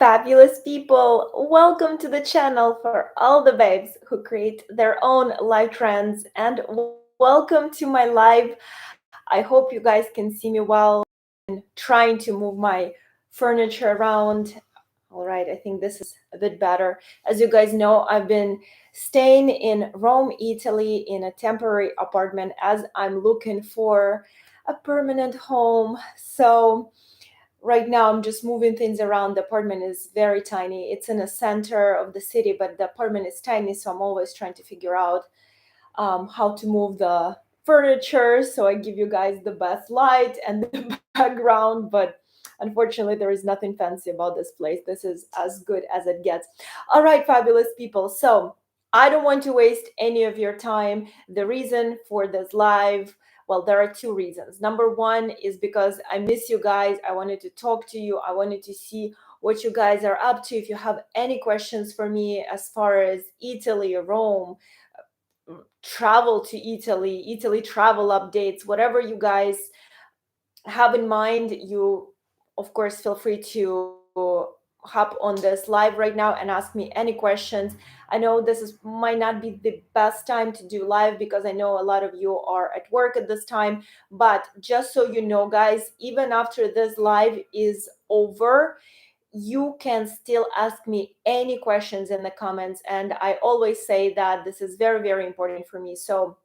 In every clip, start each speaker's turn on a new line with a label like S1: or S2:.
S1: Fabulous people, welcome to the channel for all the babes who create their own life trends, and welcome to my live. I hope you guys can see me well. Trying to move my furniture around. All right, I think this is a bit better. As you guys know, I've been staying in Rome, Italy in a temporary apartment as I'm looking for a permanent home. So right now I'm just moving things around. The apartment is very tiny. It's in the center of the city, but the apartment is tiny, so I'm always trying to figure out how to move the furniture so I give you guys the best light and the background. But unfortunately, there is nothing fancy about this place. This is as good as it gets. All right, fabulous people. So I don't want to waste any of your time. The reason for this live, well, there are two reasons. Number one is because I miss you guys. I wanted to talk to you. I wanted to see what you guys are up to. If you have any questions for me as far as Italy, Rome, travel to Italy travel updates, whatever you guys have in mind, you of course feel free to hop on this live right now and ask me any questions. I know might not be the best time to do live because I know a lot of you are at work at this time, but just so you know, guys, even after this live is over, you can still ask me any questions in the comments, and I always say that this is very, very important for me. So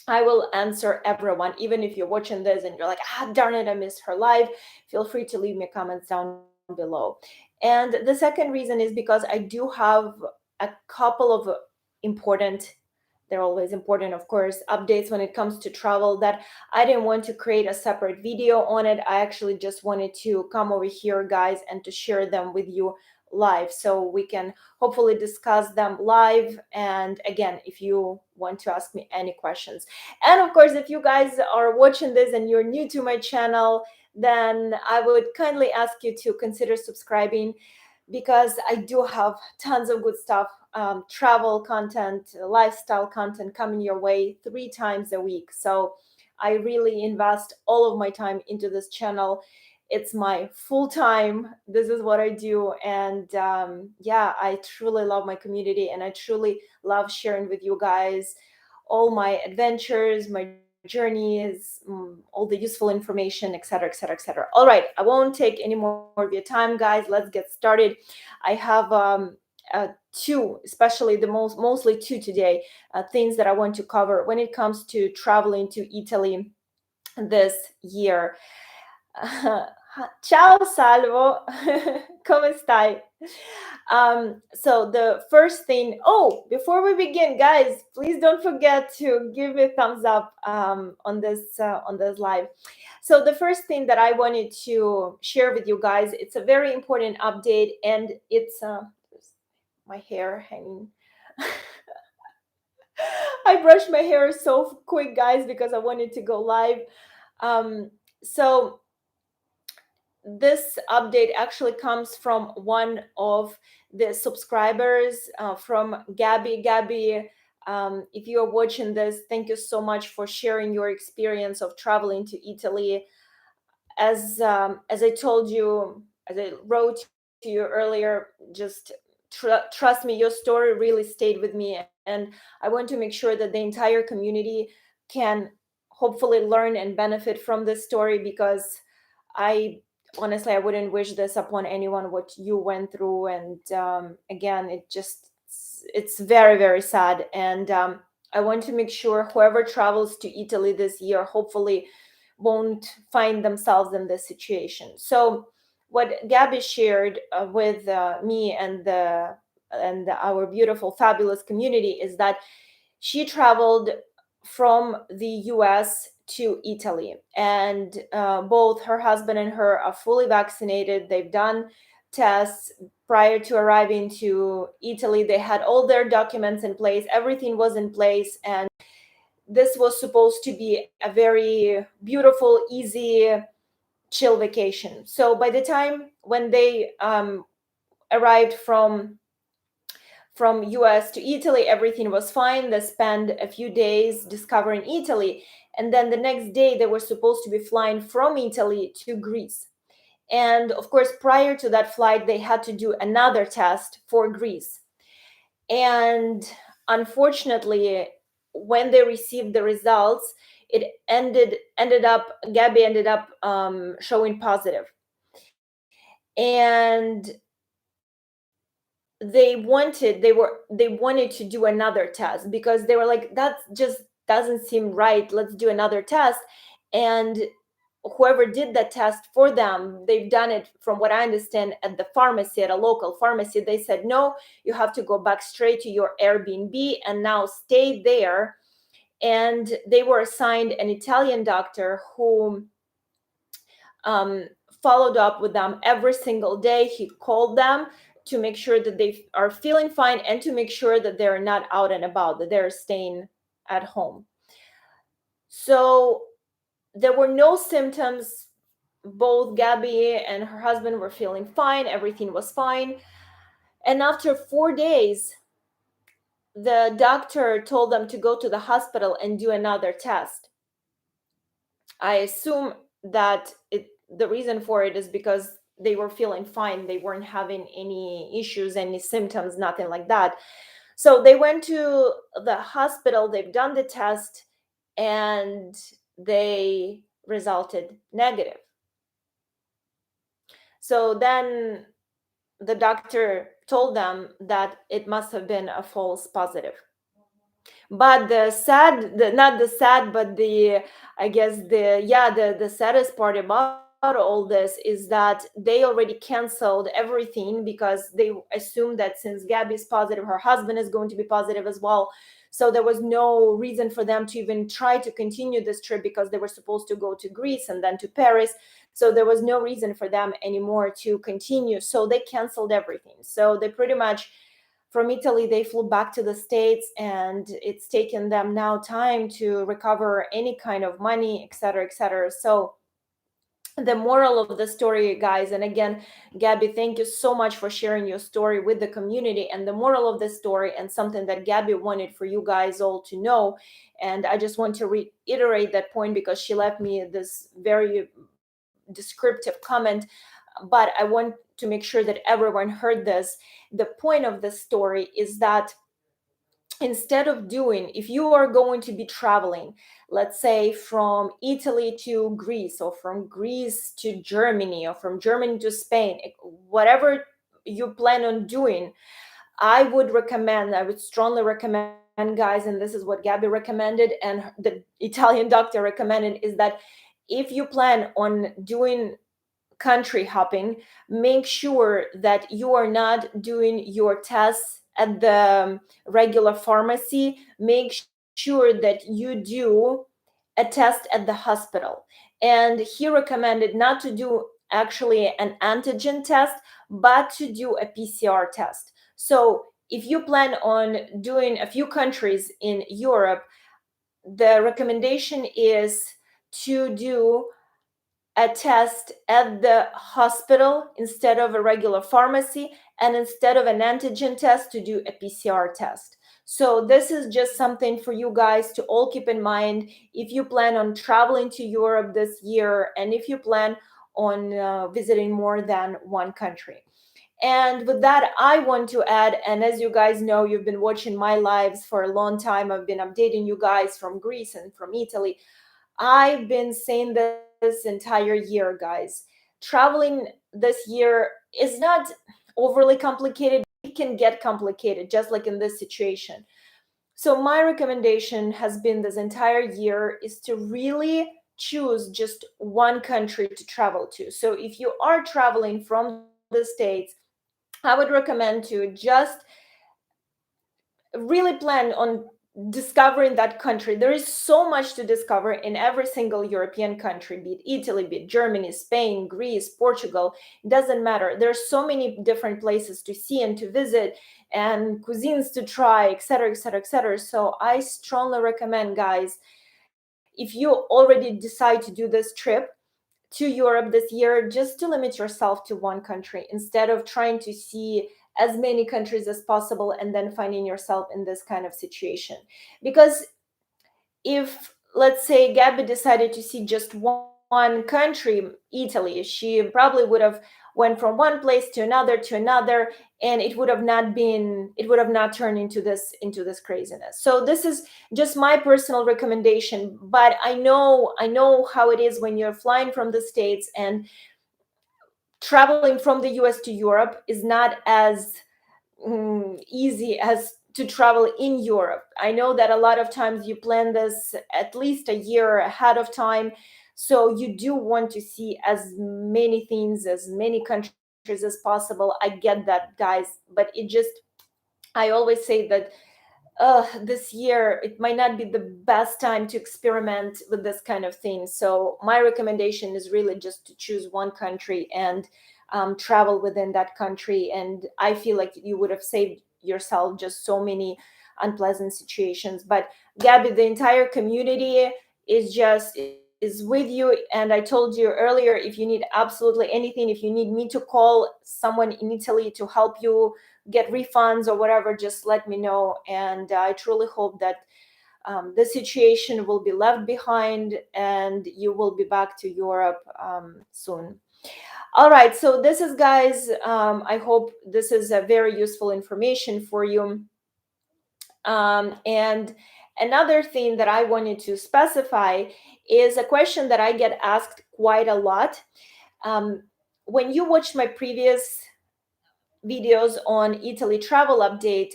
S1: I will answer everyone, even if you're watching this and you're like, darn it, I missed her live. Feel free to leave me comments down below. And the second reason is because I do have a couple of important, they're always important, of course, updates when it comes to travel that I didn't want to create a separate video on it. I actually just wanted to come over here, guys, and to share them with you live so we can hopefully discuss them live. And again, if you want to ask me any questions, and of course, if you guys are watching this and you're new to my channel, then I would kindly ask you to consider subscribing because I do have tons of good stuff, travel content, lifestyle content coming your way 3 times a week. So I really invest all of my time into this channel. It's my full time. This is what I do. And yeah, I truly love my community and I truly love sharing with you guys all my adventures, my journeys, all the useful information, etc., etc., etc. All right, I won't take any more of your time, guys. Let's get started. I have two, especially mostly two today, things that I want to cover when it comes to traveling to Italy this year. Ciao Salvo, come stai? So the first thing, before we begin, guys, please don't forget to give me a thumbs up on this live. So the first thing that I wanted to share with you guys, it's a very important update, and it's my hair hanging. I brushed my hair so quick, guys, because I wanted to go live. So this update actually comes from one of the subscribers, from Gabby. Gabby, if you are watching this, thank you so much for sharing your experience of traveling to Italy. As I told you, as I wrote to you earlier, just trust me, your story really stayed with me, and I want to make sure that the entire community can hopefully learn and benefit from this story, because I honestly, I wouldn't wish this upon anyone what you went through. And again, it's very, very sad. And I want to make sure whoever travels to Italy this year hopefully won't find themselves in this situation. So what Gabby shared with me and our beautiful, fabulous community is that she traveled from the US to Italy, and both her husband and her are fully vaccinated. They've done tests prior to arriving to Italy. They had all their documents in place, everything was in place, and this was supposed to be a very beautiful, easy, chill vacation. So by the time when they arrived from US to Italy, everything was fine. They spent a few days discovering Italy, and then the next day they were supposed to be flying from Italy to Greece. And of course, prior to that flight, they had to do another test for Greece. And unfortunately, when they received the results, it ended up Gabby ended up showing positive. And they wanted to do another test because they were like, that just doesn't seem right, let's do another test. And whoever did that test for them, they've done it, from what I understand, at the pharmacy, at a local pharmacy. They said, no, you have to go back straight to your Airbnb and now stay there. And they were assigned an Italian doctor who um, followed up with them every single day. He called them to make sure that they are feeling fine and to make sure that they're not out and about, that they're staying at home. So there were no symptoms. Both Gabby and her husband were feeling fine, everything was fine. And after 4 days, the doctor told them to go to the hospital and do another test. I assume that the reason for it is because they were feeling fine. They weren't having any issues, any symptoms, nothing like that. So they went to the hospital, they've done the test, and they resulted negative. So then the doctor told them that it must have been a false positive. But not the sad, but I guess the saddest part about all this is that they already canceled everything because they assumed that since Gabby's positive, her husband is going to be positive as well. So there was no reason for them to even try to continue this trip because they were supposed to go to Greece and then to Paris. So there was no reason for them anymore to continue. So they canceled everything. So they pretty much, from Italy, they flew back to the States, and it's taken them now time to recover any kind of money, et cetera, et cetera. So the moral of the story, guys, and again, Gabby, thank you so much for sharing your story with the community. And the moral of the story, and something that Gabby wanted for you guys all to know, and I just want to reiterate that point because she left me this very descriptive comment, but I want to make sure that everyone heard this. The point of the story is that instead of doing, if you are going to be traveling, let's say from Italy to Greece, or from Greece to Germany, or from Germany to Spain, whatever you plan on doing, I would strongly recommend, guys, and this is what Gabby recommended and the Italian doctor recommended, is that if you plan on doing country hopping, make sure that you are not doing your tests at the regular pharmacy. Make sure that you do a test at the hospital. And he recommended not to do actually an antigen test, but to do a PCR test. So if you plan on doing a few countries in Europe, the recommendation is to do a test at the hospital instead of a regular pharmacy, and instead of an antigen test, to do a PCR test. So this is just something for you guys to all keep in mind if you plan on traveling to Europe this year, and if you plan on visiting more than one country. And with that, I want to add, and as you guys know, you've been watching my lives for a long time. I've been updating you guys from Greece and from Italy. I've been saying this entire year, guys. Traveling this year is not overly complicated. It can get complicated, just like in this situation. So my recommendation has been this entire year is to really choose just one country to travel to. So if you are traveling from the States, I would recommend to just really plan on discovering that country. There is so much to discover in every single European country, be it Italy, be it Germany, Spain, Greece, Portugal. It doesn't matter. There's so many different places to see and to visit, and cuisines to try, etc., etc., etc. So I strongly recommend, guys, if you already decide to do this trip to Europe this year, just to limit yourself to one country instead of trying to see as many countries as possible and then finding yourself in this kind of situation. Because if, let's say, Gabby decided to see just one one country, Italy, she probably would have went from one place to another, and it would have not turned into this craziness. So this is just my personal recommendation, but I know how it is when you're flying from the States, and traveling from the US to Europe is not as easy as to travel in Europe. I know that a lot of times you plan this at least a year ahead of time. So you do want to see as many things, as many countries as possible. I get that, guys, but I always say that this year it might not be the best time to experiment with this kind of thing. So my recommendation is really just to choose one country and travel within that country. And I feel like you would have saved yourself just so many unpleasant situations. But Gabby, the entire community is with you. And I told you earlier, if you need absolutely anything, if you need me to call someone in Italy to help you get refunds or whatever, just let me know. And I truly hope that the situation will be left behind and you will be back to Europe soon. All right, so this is, guys, I hope this is a very useful information for you. And another thing that I wanted to specify is a question that I get asked quite a lot. Um, when you watched my previous videos on Italy travel update,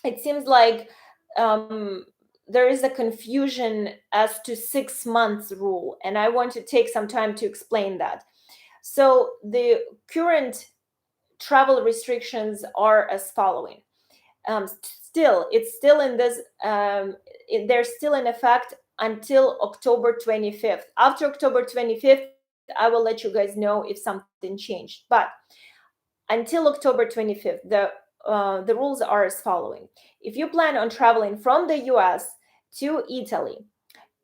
S1: it seems like um, there is a confusion as to 6 months rule, and I want to take some time to explain that. So the current travel restrictions are as following. Still, it's still in this. They're still in effect until October 25th. After October 25th, I will let you guys know if something changed. But until October 25th, the rules are as following. If you plan on traveling from the US to Italy,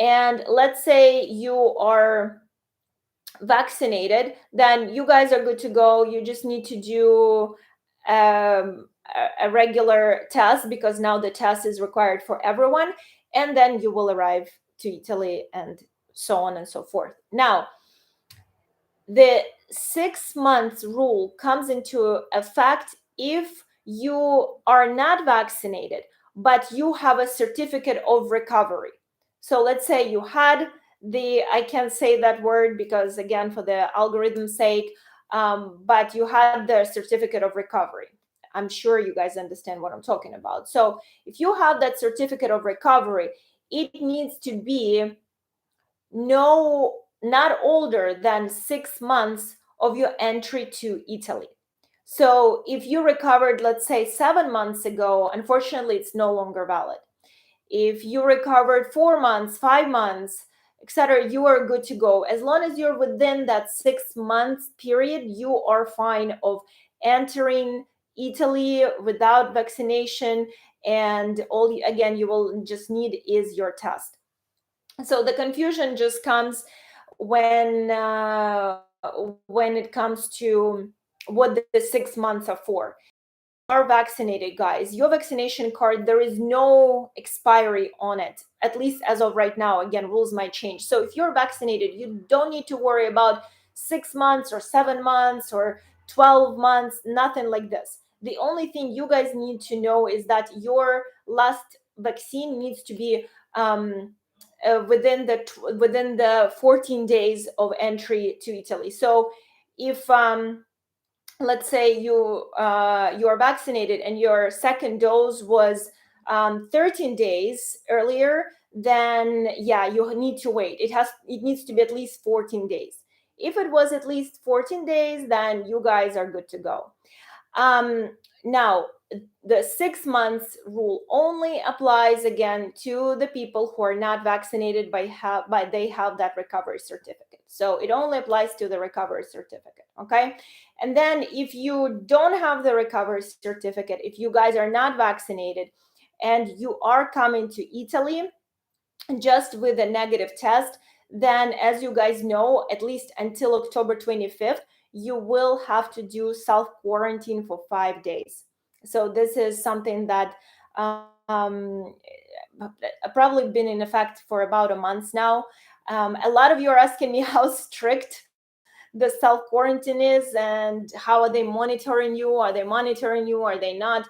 S1: and let's say you are vaccinated, then you guys are good to go. You just need to do a regular test, because now the test is required for everyone, and then you will arrive to Italy, and so on and so forth. Now, the 6 months rule comes into effect if you are not vaccinated, but you have a certificate of recovery. So let's say you had I can't say that word because, again, for the algorithm's sake, but you had the certificate of recovery. I'm sure you guys understand what I'm talking about. So if you have that certificate of recovery, it needs to be not older than 6 months of your entry to Italy. So if you recovered, let's say, 7 months ago, unfortunately, it's no longer valid. If you recovered 4 months, 5 months, etc., you are good to go. As long as you're within that 6 months period, you are fine of entering Italy without vaccination. And again, you will just need is your test. So the confusion just comes when it comes to what the 6 months are for. Are vaccinated, guys, your vaccination card, there is no expiry on it, at least as of right now. Again, rules might change. So if you're vaccinated, you don't need to worry about 6 months or 7 months or 12 months, nothing like this. The only thing you guys need to know is that your last vaccine needs to be within the 14 days of entry to Italy. So if let's say you are vaccinated and your second dose was 13 days earlier, then yeah, you need to wait. It needs to be at least 14 days. If it was at least 14 days, then you guys are good to go. Now, the 6 months rule only applies, again, to the people who are not vaccinated by they have that recovery certificate. So it only applies to the recovery certificate. Okay. And then if you don't have the recovery certificate, if you guys are not vaccinated and you are coming to Italy just with a negative test, then, as you guys know, at least until October 25th, you will have to do self quarantine for 5 days. So this is something that probably been in effect for about a month now. A lot of you are asking me how strict the self quarantine is and how are they monitoring you. Are they monitoring you? Are they not?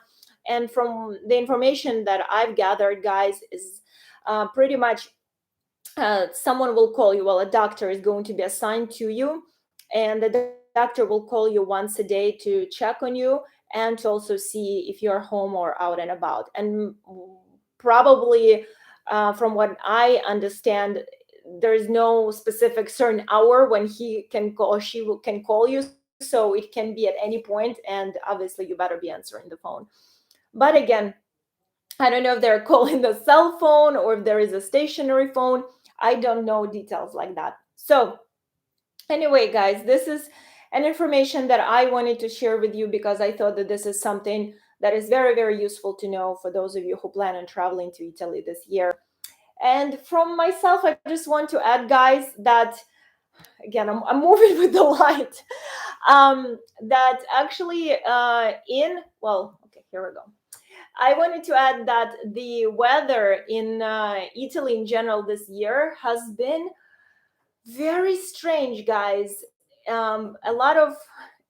S1: And from the information that I've gathered, guys, is pretty much someone will call you. Well, a doctor is going to be assigned to you, and the doctor will call you once a day to check on you and to also see if you're home or out and about. And probably, from what I understand, there is no specific certain hour when he can call or can call you. So it can be at any point, and obviously you better be answering the phone. But again, I don't know if they're calling the cell phone or if there is a stationary phone. I don't know details like that. So, anyway, guys, this is an information that I wanted to share with you because I thought that this is something that is very, very useful to know for those of you who plan on traveling to Italy this year. And from myself, I just want to add, guys, that again, I'm moving with the light. That actually, well, okay, here we go. I wanted to add that the weather in Italy in general this year has been very strange, guys. A lot of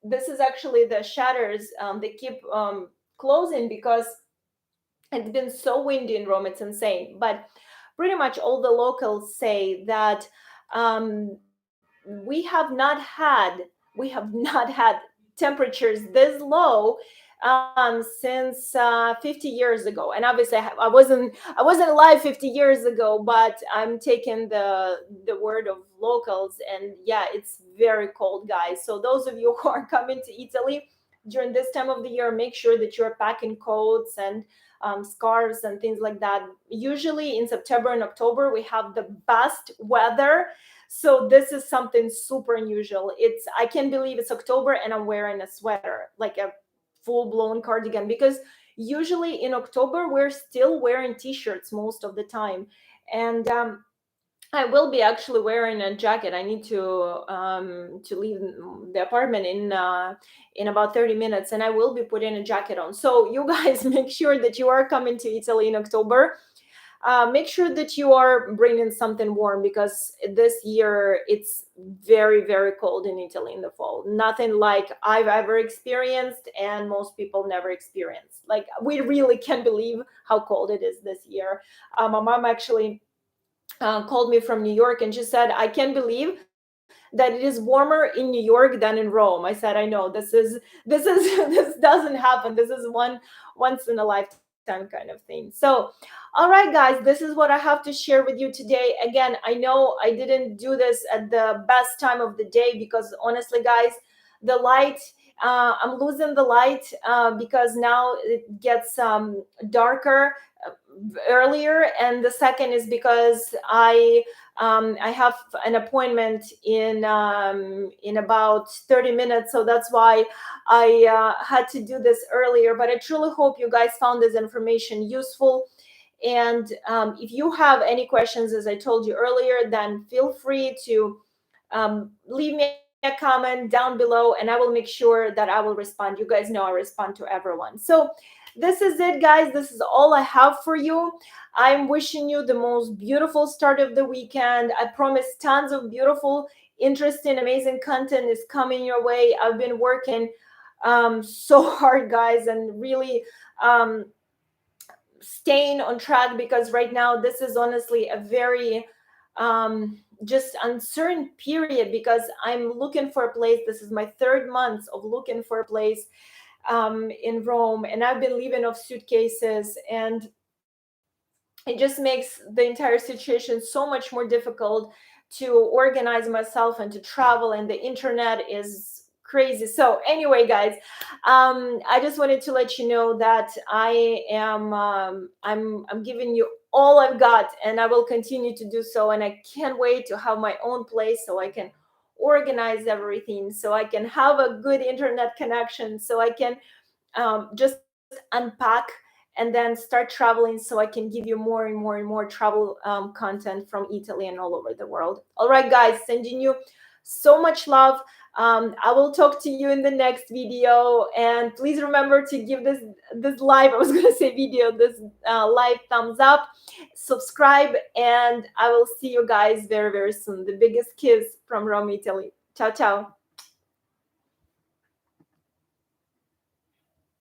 S1: this is actually the shutters. They keep closing because it's been so windy in Rome. It's insane. But pretty much all the locals say that we have not had temperatures this low since 50 years ago. And obviously I wasn't alive 50 years ago, but I'm taking the word of locals. And yeah, it's very cold, guys. So those of you who are coming to Italy during this time of the year, make sure that you're packing coats and scarves and things like that. Usually in September and October we have the best weather, so this is something super unusual. I can't believe it's October and I'm wearing a sweater, like a full-blown cardigan, because usually in October we're still wearing t-shirts most of the time. And I will be actually wearing a jacket. I need to leave the apartment in about 30 minutes, and I will be putting a jacket on. So you guys, make sure that you are coming to Italy in October. Make sure that you are bringing something warm, because this year it's very, very cold in Italy in the fall. Nothing like I've ever experienced, and most people never experienced. Like, we really can't believe how cold it is this year. My mom actually called me from New York, and she said, "I can't believe that it is warmer in New York than in Rome." I said, "I know, this is this doesn't happen. This is once in a lifetime kind of thing." So, all right, guys, this is what I have to share with you today. Again, I know I didn't do this at the best time of the day because, honestly, guys, the light. I'm losing the light because now it gets darker earlier, and the second is because I have an appointment in about 30 minutes, so that's why I had to do this earlier. But I truly hope you guys found this information useful. And if you have any questions, as I told you earlier, then feel free to leave me a comment down below, and I will make sure that I will respond. You guys know I respond to everyone. So this is it, guys. This is all I have for you. I'm wishing you the most beautiful start of the weekend. I promise tons of beautiful, interesting, amazing content is coming your way. I've been working so hard, guys, and really staying on track, because right now this is honestly a very just uncertain period, because I'm looking for a place. This is my third month of looking for a place in Rome, and I've been leaving off suitcases, and it just makes the entire situation so much more difficult to organize myself and to travel, and the internet is crazy. So anyway, guys, I just wanted to let you know that I am I'm giving you all I've got, and I will continue to do so. And I can't wait to have my own place so I can organize everything, so I can have a good internet connection, so I can just unpack and then start traveling, so I can give you more and more and more travel content from Italy and all over the world. All right, guys, sending you so much love. I will talk to you in the next video, and please remember to give this live, I was going to say video, this live thumbs up, subscribe, and I will see you guys very, very soon. The biggest kiss from Rome, Italy. Ciao, ciao.